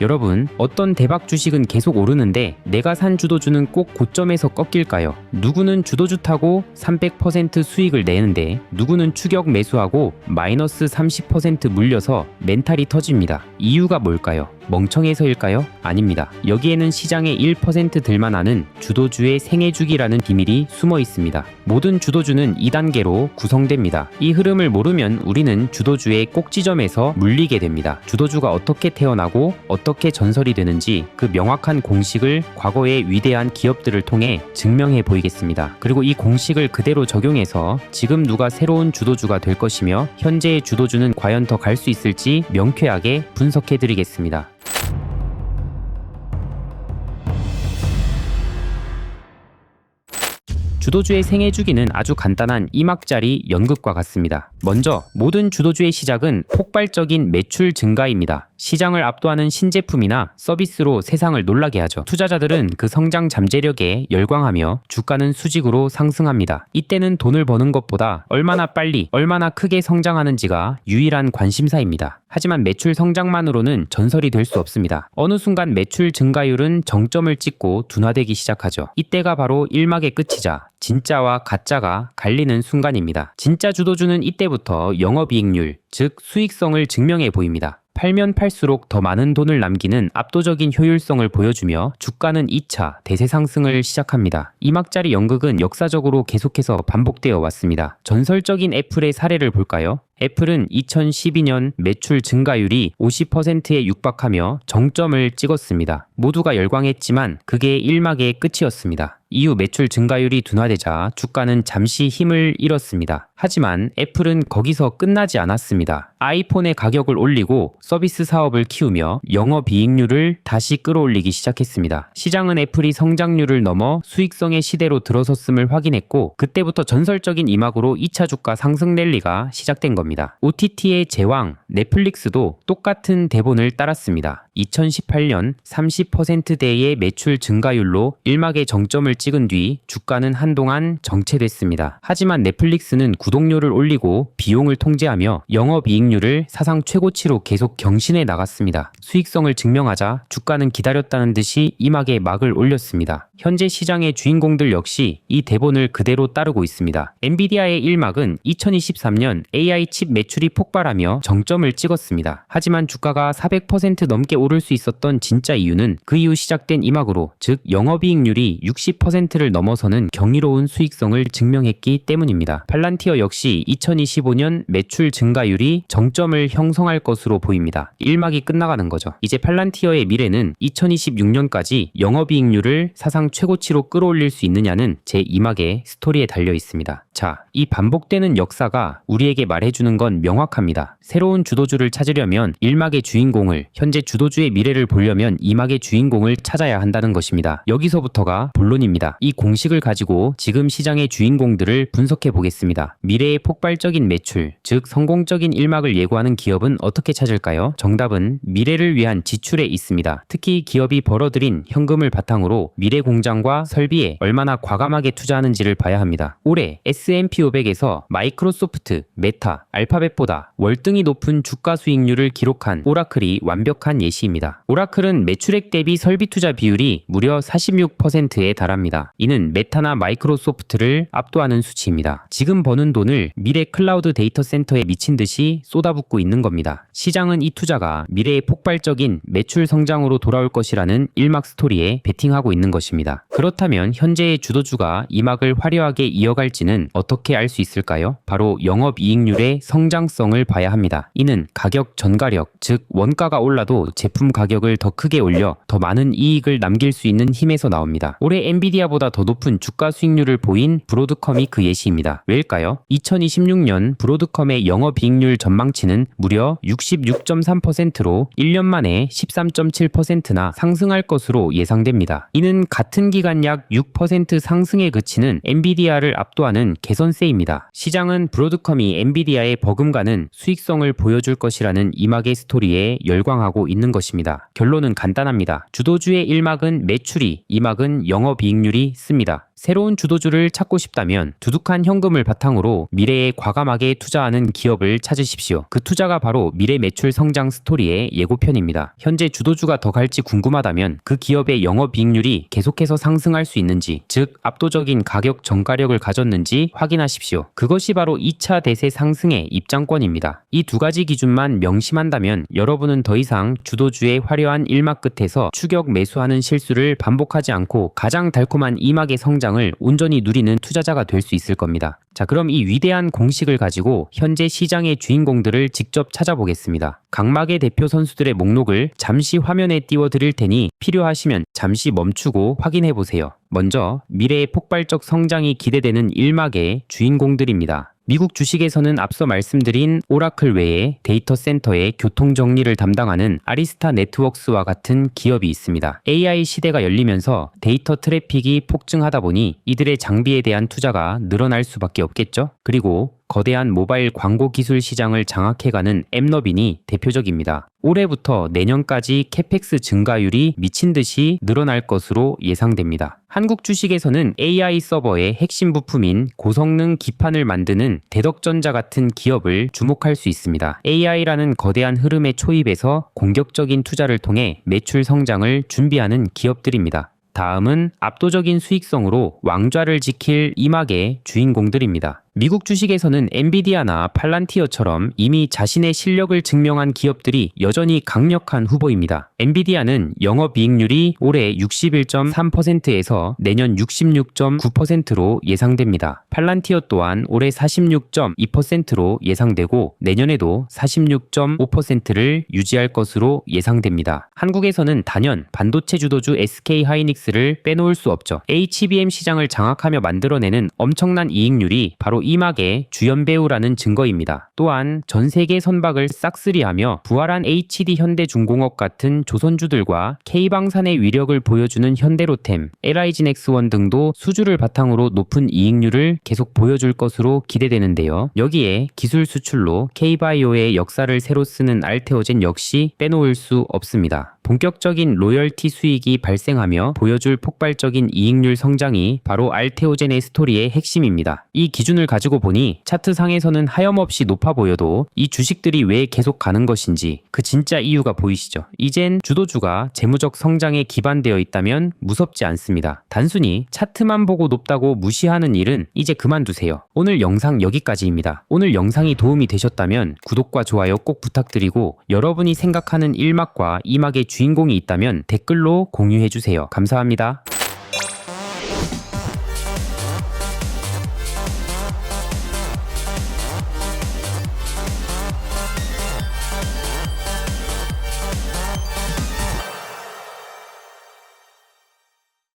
여러분, 어떤 대박 주식은 계속 오르는데 내가 산 주도주는 꼭 고점에서 꺾일까요? 누구는 주도주 타고 300% 수익을 내는데 누구는 추격 매수하고 마이너스 30% 물려서 멘탈이 터집니다. 이유가 뭘까요? 멍청해서일까요? 아닙니다. 여기에는 시장의 1%들만 아는 주도주의 생애주기라는 비밀이 숨어 있습니다. 모든 주도주는 2단계로 구성됩니다. 이 흐름을 모르면 우리는 주도주의 꼭지점에서 물리게 됩니다. 주도주가 어떻게 태어나고 어떻게 전설이 되는지 그 명확한 공식을 과거의 위대한 기업들을 통해 증명해 보이겠습니다. 그리고 이 공식을 그대로 적용해서 지금 누가 새로운 주도주가 될 것이며 현재의 주도주는 과연 더 갈 수 있을지 명쾌하게 분석해 드리겠습니다. 주도주의 생애 주기는 아주 간단한 2막짜리 연극과 같습니다. 먼저 모든 주도주의 시작은 폭발적인 매출 증가입니다. 시장을 압도하는 신제품이나 서비스로 세상을 놀라게 하죠. 투자자들은 그 성장 잠재력에 열광하며 주가는 수직으로 상승합니다. 이때는 돈을 버는 것보다 얼마나 빨리, 얼마나 크게 성장하는지가 유일한 관심사입니다. 하지만 매출 성장만으로는 전설이 될 수 없습니다. 어느 순간 매출 증가율은 정점을 찍고 둔화되기 시작하죠. 이때가 바로 일막의 끝이자 진짜와 가짜가 갈리는 순간입니다. 진짜 주도주는 이때부터 영업이익률, 즉 수익성을 증명해 보입니다. 팔면 팔수록 더 많은 돈을 남기는 압도적인 효율성을 보여주며 주가는 2차 대세 상승을 시작합니다. 2막짜리 연극은 역사적으로 계속해서 반복되어 왔습니다. 전설적인 애플의 사례를 볼까요? 애플은 2012년 매출 증가율이 50%에 육박하며 정점을 찍었습니다. 모두가 열광했지만 그게 1막의 끝이었습니다. 이후 매출 증가율이 둔화되자 주가는 잠시 힘을 잃었습니다. 하지만 애플은 거기서 끝나지 않았습니다. 아이폰의 가격을 올리고 서비스 사업을 키우며 영업이익률을 다시 끌어올리기 시작했습니다. 시장은 애플이 성장률을 넘어 수익성의 시대로 들어섰음을 확인했고 그때부터 전설적인 2막으로 2차 주가 상승 랠리가 시작된 겁니다. OTT의 제왕 넷플릭스도 똑같은 대본을 따랐습니다. 2018년 30%대의 매출 증가율로 1막의 정점을 찍은 뒤 주가는 한동안 정체됐습니다. 하지만 넷플릭스는 구독료를 올리고 비용을 통제하며 영업이익률을 사상 최고치로 계속 경신해 나갔습니다. 수익성을 증명하자 주가는 기다렸다는 듯이 2막의 막을 올렸습니다. 현재 시장의 주인공들 역시 이 대본을 그대로 따르고 있습니다. 엔비디아의 1막은 2023년 AI 칩 매출이 폭발하며 정점을 찍었습니다. 하지만 주가가 400% 넘게 오를 수 있었던 진짜 이유는 그 이후 시작된 2막으로, 즉 영업이익률이 60%를 넘어서는 경이로운 수익성을 증명했기 때문입니다. 팔란티어 역시 2025년 매출 증가율이 정점을 형성할 것으로 보입니다. 1막이 끝나가는 거죠. 이제 팔란티어의 미래는 2026년까지 영업이익률을 사상 최고치로 끌어올릴 수 있느냐는 제 2막의 스토리에 달려 있습니다. 자, 이 반복되는 역사가 우리에게 말해주는 건 명확합니다. 새로운 주도주를 찾으려면 1막의 주인공을, 현재 주도주의 미래를 보려면 2막의 주인공을 찾아야 한다는 것입니다. 여기서부터가 본론입니다. 이 공식을 가지고 지금 시장의 주인공들을 분석해 보겠습니다. 미래의 폭발적인 매출, 즉 성공적인 1막을 예고하는 기업은 어떻게 찾을까요? 정답은 미래를 위한 지출에 있습니다. 특히 기업이 벌어들인 현금을 바탕으로 미래 공장과 설비에 얼마나 과감하게 투자하는지를 봐야 합니다. 올해 S&P 500에서 마이크로소프트, 메타, 알파벳보다 월등히 높은 주가 수익률을 기록한 오라클이 완벽한 예시입니다. 오라클은 매출액 대비 설비 투자 비율이 무려 46%에 달합니다. 이는 메타나 마이크로소프트를 압도하는 수치입니다. 지금 버는 돈을 미래 클라우드 데이터 센터에 미친 듯이 쏟아붓고 있는 겁니다. 시장은 이 투자가 미래의 폭발적인 매출 성장으로 돌아올 것이라는 1막 스토리에 베팅하고 있는 것입니다. 그렇다면 현재의 주도주가 2막을 화려하게 이어갈지는 어떻게 알 수 있을까요? 바로 영업이익률의 성장성을 봐야 합니다. 이는 가격 전가력, 즉 원가가 올라도 제품 가격을 더 크게 올려 더 많은 이익을 남길 수 있는 힘에서 나옵니다. 올해 엔비디아보다 더 높은 주가 수익률을 보인 브로드컴이 그 예시입니다. 왜일까요? 2026년 브로드컴의 영업이익률 전망치는 무려 66.3%로 1년 만에 13.7%나 상승할 것으로 예상됩니다. 이는 같은 기간 약 6% 상승에 그치는 엔비디아를 압도하는 개선세입니다. 시장은 브로드컴이 엔비디아의 버금가는 수익성을 보여줄 것이라는 2막의 스토리에 열광하고 있는 것입니다. 결론은 간단합니다. 주도주의 1막은 매출이, 2막은 영업이익률이 씁니다. 새로운 주도주를 찾고 싶다면 두둑한 현금을 바탕으로 미래에 과감하게 투자하는 기업을 찾으십시오. 그 투자가 바로 미래 매출 성장 스토리의 예고편입니다. 현재 주도주가 더 갈지 궁금하다면 그 기업의 영업이익률이 계속해서 상승할 수 있는지, 즉 압도적인 가격 전가력을 가졌는지 확인하십시오. 그것이 바로 2차 대세 상승의 입장권입니다. 이 두 가지 기준만 명심한다면 여러분은 더 이상 주도주의 화려한 1막 끝에서 추격 매수하는 실수를 반복하지 않고 가장 달콤한 2막의 성장을 온전히 누리는 투자자가 될 수 있을 겁니다. 자, 그럼 이 위대한 공식을 가지고 현재 시장의 주인공들을 직접 찾아보겠습니다. 각막의 대표 선수들의 목록을 잠시 화면에 띄워드릴 테니 필요하시면 잠시 멈추고 확인해 보세요. 먼저 미래의 폭발적 성장이 기대되는 1막의 주인공들입니다. 미국 주식에서는 앞서 말씀드린 오라클 외에 데이터 센터의 교통 정리를 담당하는 아리스타 네트워크스와 같은 기업이 있습니다. AI 시대가 열리면서 데이터 트래픽이 폭증하다 보니 이들의 장비에 대한 투자가 늘어날 수밖에 없겠죠. 그리고 거대한 모바일 광고 기술 시장을 장악해가는 앱너빈이 대표적입니다. 올해부터 내년까지 캐펙스 증가율이 미친 듯이 늘어날 것으로 예상됩니다. 한국 주식에서는 AI 서버의 핵심 부품인 고성능 기판을 만드는 대덕전자 같은 기업을 주목할 수 있습니다. AI라는 거대한 흐름의 초입에서 공격적인 투자를 통해 매출 성장을 준비하는 기업들입니다. 다음은 압도적인 수익성으로 왕좌를 지킬 2막의 주인공들입니다. 미국 주식에서는 엔비디아나 팔란티어처럼 이미 자신의 실력을 증명한 기업들이 여전히 강력한 후보입니다. 엔비디아는 영업이익률이 올해 61.3%에서 내년 66.9%로 예상됩니다. 팔란티어 또한 올해 46.2%로 예상되고 내년에도 46.5%를 유지할 것으로 예상됩니다. 한국에서는 단연 반도체 주도주 SK하이닉스를 빼놓을 수 없죠. HBM 시장을 장악하며 만들어내는 엄청난 이익률이 바로 2막의 주연 배우라는 증거입니다. 또한 전 세계 선박을 싹쓸이하며 부활한 HD 현대중공업 같은 조선주들과 K방산의 위력을 보여주는 현대로템, LIG넥스원 등도 수주를 바탕으로 높은 이익률을 계속 보여줄 것으로 기대되는데요. 여기에 기술 수출로 K바이오의 역사를 새로 쓰는 알테오젠 역시 빼놓을 수 없습니다. 본격적인 로열티 수익이 발생하며 보여줄 폭발적인 이익률 성장이 바로 알테오젠의 스토리의 핵심입니다. 이 기준을 가지고 보니 차트상에서는 하염없이 높아 보여도 이 주식들이 왜 계속 가는 것인지 그 진짜 이유가 보이시죠? 이젠 주도주가 재무적 성장에 기반되어 있다면 무섭지 않습니다. 단순히 차트만 보고 높다고 무시하는 일은 이제 그만두세요. 오늘 영상 여기까지입니다. 오늘 영상이 도움이 되셨다면 구독과 좋아요 꼭 부탁드리고 여러분이 생각하는 1막과 2막의 주인공이 있다면 댓글로 공유해주세요. 감사합니다.